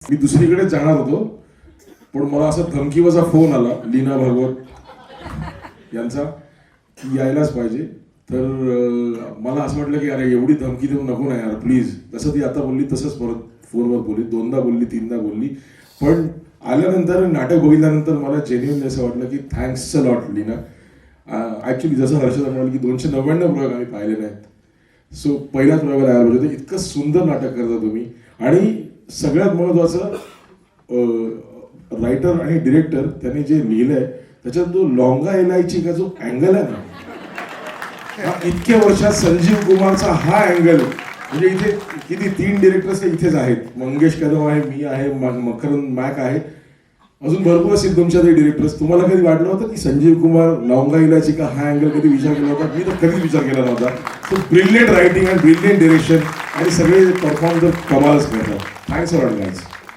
मी दुसरीकडे जाणार होतो, पण मला असा धमकीवाचा फोन आला लीना भागवत यांचा की यायलाच पाहिजे. तर मला असं वाटलं की अरे एवढी धमकी देऊन नको ना यार प्लीज. जसं ती आता बोलली तसंच परत फोनवर बोलली, दोनदा बोलली, तीनदा बोलली. पण आल्यानंतर नाटक बघितल्यानंतर मला जेन्युअनली असं वाटलं की thanks a lot Leena. Actually जसं हर्षदा म्हणाल की 299 प्रयोग आम्ही पाहिले नाहीत. सो पहिल्याच प्रयोगाला यायला पाहिजे. इतकं सुंदर नाटक करता तुम्ही. आणि सगळ्यात महत्त्वाचं रायटर आणि डिरेक्टर त्यांनी जे लिहिलंय त्याच्यात जो लॉंगा इलायची का जो अँगल आहे ना, हा इतक्या वर्षात संजीव कुमारचा हा अँगल, म्हणजे इथे किती 3 डिरेक्टर्स इथेच आहेत. मंगेश कदम आहे, मी आहे, मकरंद मॅक आहे, अजून भरपूर असतील तुमच्या डिरेक्टर्स. तुम्हाला कधी वाटलं होतं की संजीव कुमार लॉंगा इलायची का हा अँगल कधी विचार केला होता? मी तर कधीच विचार केला नव्हता. So brilliant writing and brilliant direction आणि सगळे परफॉर्म तर कमालच करतात. Thanks a lot guys.